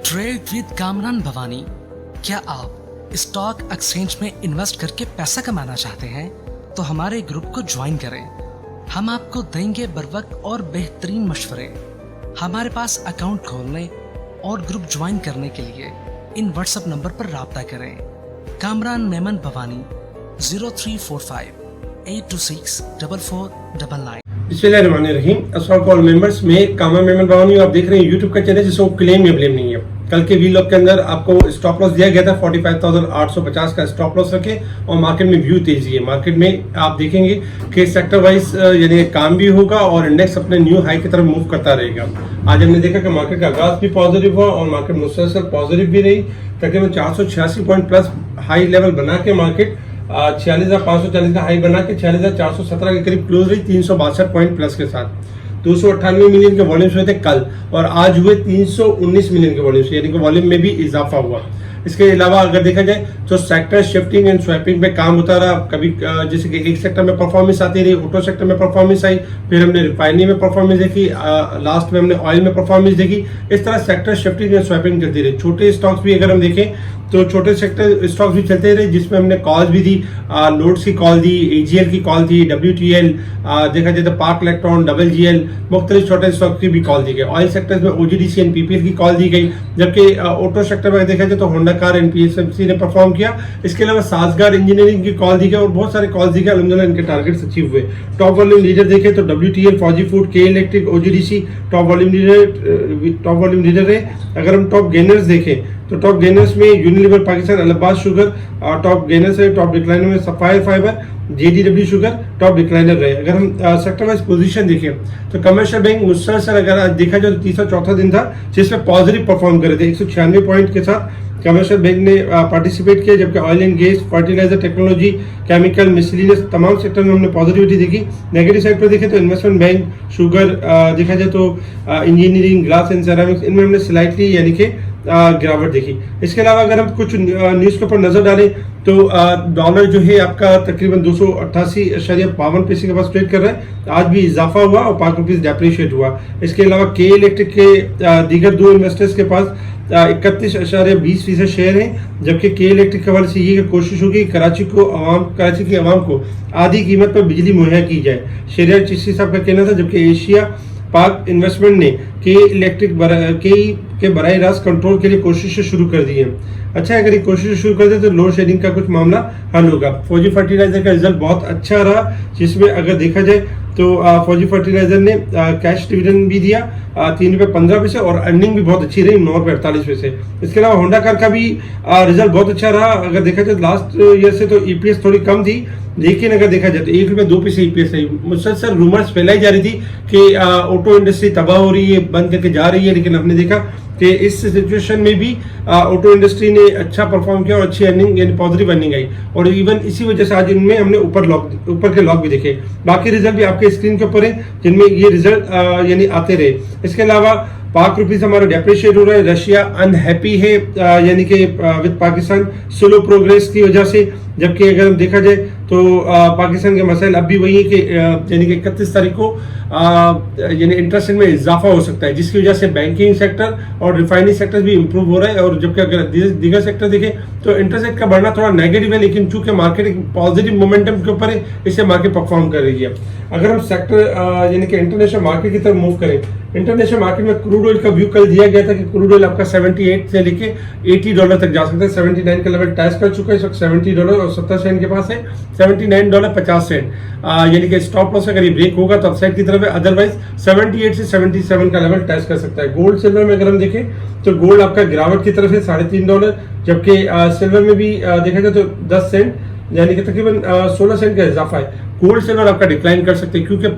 Trade with Kamran Bhavani. क्या आप stock exchange में इन्वेस्ट करके पैसा कमाना चाहते हैं तो हमारे ग्रुप को ज्वाइन करें। हम आपको देंगे बर वक्त और बेहतरीन मशवरे। हमारे पास अकाउंट खोलने और ग्रुप ज्वाइन करने के लिए इन व्हाट्सएप नंबर पर राब्ता करें। कामरान मेमन भवानी 0345 826 4499। बिस्मिल्लाहिर्रहमानिर्रहीम। अस्सलाम वालेकुम मेंबर्स, मैं कामरान मेमन भवानी हूं। आप देख रहे हैं यूट्यूब का चैनल जिसको क्लेम या ब्लेम नहीं है। कल के वीलॉग के अंदर आपको स्टॉप लॉस दिया गया था 45,850 का स्टॉप लॉस रखे और मार्केट में व्यू तेजी है। मार्केट में आप देखेंगे कि सेक्टर वाइज यानी काम भी होगा और इंडेक्स अपने न्यू हाई की तरफ मूव करता रहेगा। आज हमने देखा कि मार्केट का आगाज भी पॉजिटिव हुआ और मार्केट मुसलसल पॉजिटिव भी रही। तकरीबन 486 पॉइंट प्लस हाई लेवल बना के मार्केट 46,540 का हाई बना के 46,417 के करीब क्लोज रही 362 पॉइंट प्लस के साथ। 298 मिलियन के वॉल्यूम्स हुए थे कल और आज हुए 319 मिलियन के वॉल्यूम्स, यानी कि वॉल्यूम में भी इजाफा हुआ। इसके अलावा अगर देखा जाए तो सेक्टर शिफ्टिंग एंड स्वैपिंग में काम होता रहा। कभी जैसे कि एक सेक्टर में परफॉर्मेंस आती रही, ऑटो सेक्टर में परफॉर्मेंस आई, फिर हमने रिफाइनरी में परफॉर्मेंस देखी, लास्ट में हमने ऑयल में परफॉर्मेंस देखी। इस तरह सेक्टर शिफ्टिंग एंड स्वैपिंग चलती रही। छोटे स्टॉक्स भी अगर हम देखें तो छोटे सेक्टर स्टॉक्स भी चलते रहे जिसमें हमने कॉल्स भी दी, लोड्स की कॉल दी, एजीएल की कॉल दी, WTL देखा जाए तो पार्क इलेक्ट्रॉन, WGL, मुख्तलिफ छोटे स्टॉक की भी कॉल दी गई। ऑयल सेक्टर में OGDC एंड PPL की कॉल दी गई, जबकि ऑटो सेक्टर में देखा जाए तो होंडा कार एंड PSMC ने परफॉर्म किया। इसके अलावा साजगार इंजीनियरिंग की कॉल दी गई और बहुत सारे कॉल दी गई। अल्हम्दुलिल्लाह इनके टारगेट्स अचीव हुए। टॉप वॉल्यूम लीडर देखें तो WTL, Fauji food, K electric, OGDC top volume leader है। अगर हम टॉप गेनर्स देखें तो टॉप गेनर्स में Unilever Pakistan, Allahabad sugar top gainers है। टॉप डिक्लाइनर में Sapphire fibre, JDW sugar top decliner रहे। अगर हम सेक्टर वाइज पोजीशन देखें तो कमर्शियल बैंक मुसलसल अगर देखा जाए तो तीसरा चौथा दिन था जिसमें पॉजिटिव परफॉर्म करे थे। 196 पॉइंट के साथ कमर्शियल बैंक ने पार्टिसिपेट किया, जबकि oil and gas, fertilizer, technology, chemical, miscellaneous तमाम सेक्टर में हमने पॉजिटिविटी देखी। नेगेटिव साइड पर देखें तो इन्वेस्टमेंट बैंक, शुगर देखा जाए तो इंजीनियरिंग, ग्लास एंड सेरामिक्स, इनमें हमने स्लाइटली यानी कि गिरावट देखी। इसके अलावा अगर हम कुछ न्यूज़ के ऊपर नजर डालें तो डॉलर जो है आपका तकरीबन 288.52 पैसे के पास ट्रेड कर रहा है। आज भी इजाफा हुआ और पाक रुपीज डेप्रिशिएट हुआ। इसके अलावा के इलेक्ट्रिक के दीगर दो इन्वेस्टर्स के पास 31.20% शेयर हैं, जबकि के इलेक्ट्रिक के हवाले से ये कोशिश होगी कराची की आवाम को आधी कीमत पर बिजली मुहैया की जाए। शहरियार चिश्ती साहब का कहना था, जबकि एशिया पाक इन्वेस्टमेंट ने के इलेक्ट्रिक के बराह रास्त कंट्रोल के लिए कोशिशें शुरू कर दी हैं। अच्छा, अगर ये कोशिश शुरू कर दे तो लोड शेडिंग का कुछ मामला हल होगा। फौजी फर्टिलाइजर का रिजल्ट बहुत अच्छा रहा, जिसमें अगर देखा जाए तो फौजी फर्टिलाइजर ने कैश डिविडेंड भी दिया 3.15 पैसे और अर्निंग भी बहुत अच्छी रही 9.48 पैसे। इसके अलावा होंडा कार का भी रिजल्ट बहुत अच्छा रहा। अगर देखा जाए लास्ट ईयर से तो EPS थोड़ी कम थी, लेकिन अगर देखा जाए तो 1 रुपये 2 पैसे EPS है। मुसलसल रूमर्स फैलाई जा रही थी कि ऑटो इंडस्ट्री तबाह हो रही है, बंद करके जा रही है, लेकिन हमने देखा कि इस सिचुएशन में भी ऑटो इंडस्ट्री ने अच्छा परफॉर्म किया और अच्छी अर्निंग यानी पॉजिटिव अर्निंग आई। और इवन इसी वजह से आज इनमें हमने ऊपर के लॉक भी देखे। बाकी रिजल्ट भी आपके स्क्रीन के ऊपर है जिनमें ये रिजल्ट यानी आते रहे। इसके अलावा पाक रुपीज हमारा डेप्रिशिएट हो रहा है। रशिया अनहैप्पी है यानी कि विद पाकिस्तान स्लो प्रोग्रेस की वजह से, जबकि अगर हम देखा जाए तो पाकिस्तान के मसाइल अब भी वही है कि यानी कि 31 तारीख को यानी इंटरेस्ट रेट में इजाफा हो सकता है, जिसकी वजह से बैंकिंग सेक्टर और रिफाइनरी सेक्टर भी इंप्रूव हो रहा है। और जबकि अगर दीगर सेक्टर देखें तो इंटरेस्ट रेट का बढ़ना थोड़ा नेगेटिव है, लेकिन चूंकि मार्केट एक पॉजिटिव मोमेंटम के ऊपर है इससे मार्केट परफॉर्म कर रही है। अगर हम सेक्टर यानी कि इंटरनेशनल मार्केट की तरफ मूव करें, इंटरनेशनल मार्केट में क्रूड ऑयल का व्यू कल दिया गया था कि क्रूड ऑयल आपका 78 से लेके $80 तक जा सकता है। 79 का लेवल टच कर चुका है, इस वक्त $70.70 के पास है, $79.50 यानी कि स्टॉप लॉस अगर ये ब्रेक होगा तो अपसाइड की तरफ है, अदरवाइज 78 से 77 का लेवल टच कर सकता है। गोल्ड सिल्वर में अगर हम देखें तो गोल्ड आपका गिरावट की तरफ है $3.5, जबकि सिल्वर में भी देखा जाए तो 10 सेंट यानी कि तकरीबन 16 सेंट का इजाफा है। गोल्ड सिल्वर आपका डिक्लाइन कर सकते हैं क्योंकि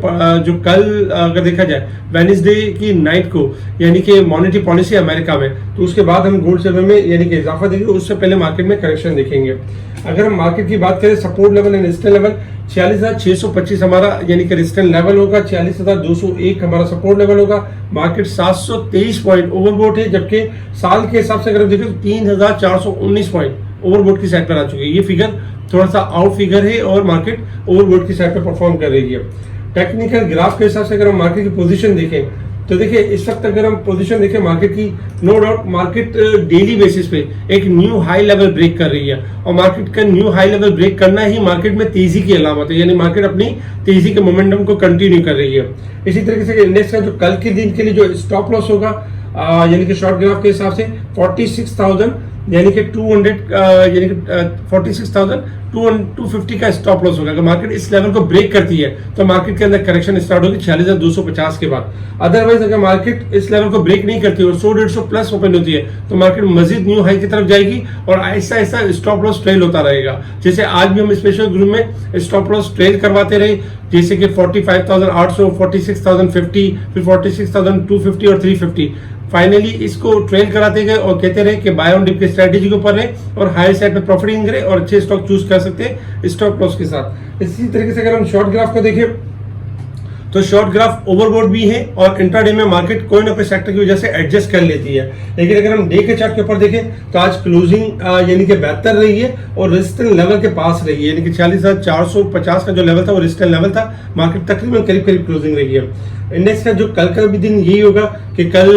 जो कल अगर देखा जाए वेडनेसडे की नाइट को यानी कि मॉनेटरी पॉलिसी अमेरिका में, तो उसके बाद हम गोल्ड सिल्वर में यानी कि इजाफा देखेंगे, उससे पहले मार्केट में करेक्शन देखेंगे। अगर हम मार्केट की बात करें support level and resistance level 46,625 हमारा यानी कि रेजिस्टेंस लेवल होगा, 46,201 हमारा सपोर्ट लेवल होगा। मार्केट 723 पॉइंट ओवरबोट है, जबकि साल के हिसाब से अगर हम देखें तो 3,419 पॉइंट ओवरबोट की साइड पर आ चुके हैं। ये फिगर थोड़ा सा आउट फिगर है और मार्केट ओवरबोट की साइड पर परफॉर्म कर रही है। टेक्निकल ग्राफ के हिसाब से अगर हम मार्केट की पोजीशन देखें तो देखिए इस वक्त अगर हम पोजीशन देखें मार्केट की, no doubt market daily basis पे एक न्यू हाई लेवल ब्रेक कर रही है और मार्केट का न्यू हाई लेवल ब्रेक करना ही मार्केट में तेजी की अलामत है, यानी मार्केट अपनी तेजी के मोमेंटम को कंटिन्यू कर रही है। इसी तरीके से इंडेक्स का जो कल के दिन के लिए जो स्टॉप लॉस होगा यानी कि शॉर्ट ग्राफ के हिसाब से 46,000 यानी कि 200 यानी कि 46,250 का स्टॉप लॉस होगा। अगर मार्केट इस लेवल को ब्रेक करती है तो मार्केट के अंदर करेक्शन स्टार्ट होगी 46,250 के बाद। अदरवाइज अगर मार्केट इस लेवल को ब्रेक नहीं करती और 100-150 प्लस ओपन होती है तो मार्केट मजीद न्यू हाई की तरफ जाएगी और ऐसा ऐसा स्टॉप लॉस ट्रेल होता रहेगा। जैसे आज भी हम स्पेशल ग्रुप में स्टॉप लॉस ट्रेल करवाते रहे, जैसे कि 45,800, 46,050, फिर 46,250 और 350। फाइनली इसको ट्रेल कराते गए और कहते रहे कि बाय ऑन डिप की स्ट्रेटेजी के ऊपर रहे और हाई साइड पे प्रॉफिटिंग करें और अच्छे स्टॉक चूज कर सकते हैं स्टॉप लॉस के साथ। इसी तरीके से अगर हम शॉर्ट ग्राफ को देखें तो शॉर्ट ग्राफ ओवरबोट भी है और इंट्राडे में मार्केट कोई ना कोई सेक्टर की वजह से एडजस्ट कर लेती है। लेकिन अगर हम डे के चार्ट के ऊपर देखें तो आज क्लोजिंग यानी कि बेहतर रही है और रेजिस्टेंस लेवल के पास रही है, यानी कि 46,450 का जो लेवल था वो रेजिस्टेंस लेवल था। मार्केट तकरीबन करीब करीब क्लोजिंग रही है। इंडेक्स का जो कल का भी दिन यही होगा कि कल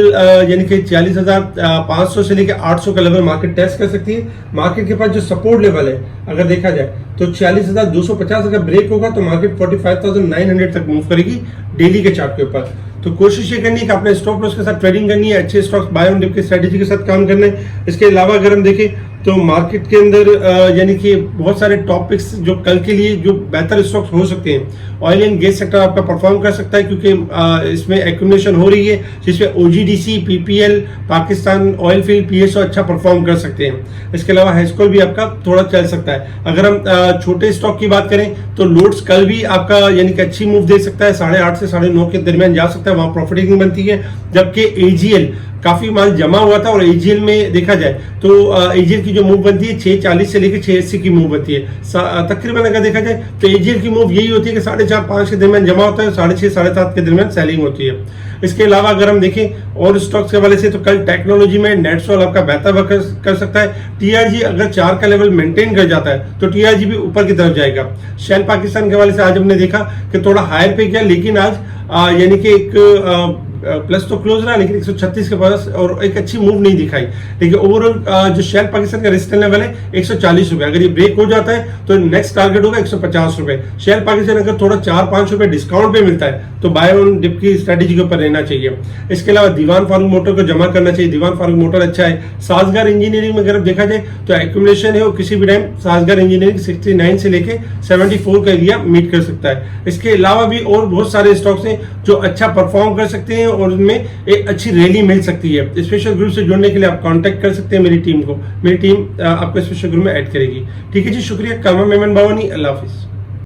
यानी कि 40,500 से लेकर 800 का लेवल मार्केट टेस्ट कर सकती है। मार्केट के पास जो सपोर्ट लेवल है अगर देखा जाए तो 40,250 अगर ब्रेक होगा तो मार्केट 45,900 तक मूव करेगी डेली के चार्ट के ऊपर। तो कोशिश ये करनी है कि अपने स्टॉप लॉस के साथ ट्रेडिंग करनी है, अच्छे स्टॉक्स बाय ऑन डिप की स्ट्रेटेजी के साथ काम करना है। इसके अलावा अगर हम देखें तो मार्केट के अंदर यानी कि बहुत सारे टॉपिक्स जो कल के लिए जो बेहतर स्टॉक्स हो सकते हैं। ऑयल एंड गैस सेक्टर आपका परफॉर्म कर सकता है क्योंकि इसमें एक्यूमुलेशन हो रही है, जिसमें OGDC, PPL, Pakistan oil field, PSO अच्छा परफॉर्म कर सकते हैं। इसके अलावा हेस्कोल भी आपका थोड़ा चल सकता है। अगर हम छोटे स्टॉक की बात करें तो लोड्स कल भी आपका यानी कि अच्छी मूव दे सकता है, 8.5 से 9.5 के दरमियान जा सकता है, वहां प्रॉफिटिंग बनती है। जबकि एजीएल काफी माल जमा हुआ था और एजीएल में देखा जाए तो एजीएल की जो मूव बनती है 640 से लेकर 680 की मूव बनती है। तकरीबन अगर देखा जाए तो एजीएल की मूव यही होती है कि 4.5-5 के दरमियान जमा होता है, 6.5-7 के दरमियान सेलिंग होती है। इसके अलावा अगर हम देखें और स्टॉक्स के हवाले से तो कल टेक्नोलॉजी में नेटसोल आपका बेहतर वर्क कर सकता है। टीआरजी अगर 4 का लेवल मेंटेन कर जाता है तो टीआरजी भी ऊपर की तरफ जाएगा। शेल पाकिस्तान के हवाले से आज हमने देखा कि थोड़ा हायर पे गया लेकिन आज यानी कि एक प्लस तो क्लोज रहा लेकिन 136 के पास और एक अच्छी मूव नहीं दिखाई। लेकिन ओवरऑल जो शेल पाकिस्तान का रेजिस्टेंस लेवल है 140 रुपए, अगर ये ब्रेक हो जाता है तो नेक्स्ट टारगेट होगा 150 रुपए। शेल पाकिस्तान अगर थोड़ा 4-5 रुपए डिस्काउंट पे मिलता है तो बाय ऑन डिप की स्ट्रेटेजी के ऊपर रहना चाहिए। इसके अलावा दीवान फारूक मोटर को जमा करना चाहिए, दीवान फारूक मोटर अच्छा है। साजगार इंजीनियरिंग में अगर देखा जाए तो एक्यूमुलेशन है और किसी भी टाइम साजगार इंजीनियरिंग 69 से लेके 74 का एरिया मीट कर सकता है। इसके अलावा भी और बहुत सारे स्टॉक्स हैं जो अच्छा परफॉर्म कर सकते हैं और उनमें एक अच्छी रैली मिल सकती है। स्पेशल ग्रुप से जुड़ने के लिए आप कांटेक्ट कर सकते हैं मेरी टीम को, मेरी टीम आपको स्पेशल ग्रुप में ऐड करेगी। ठीक है जी, शुक्रिया। कामा मेमन बावानी, अल्लाह हाफिज।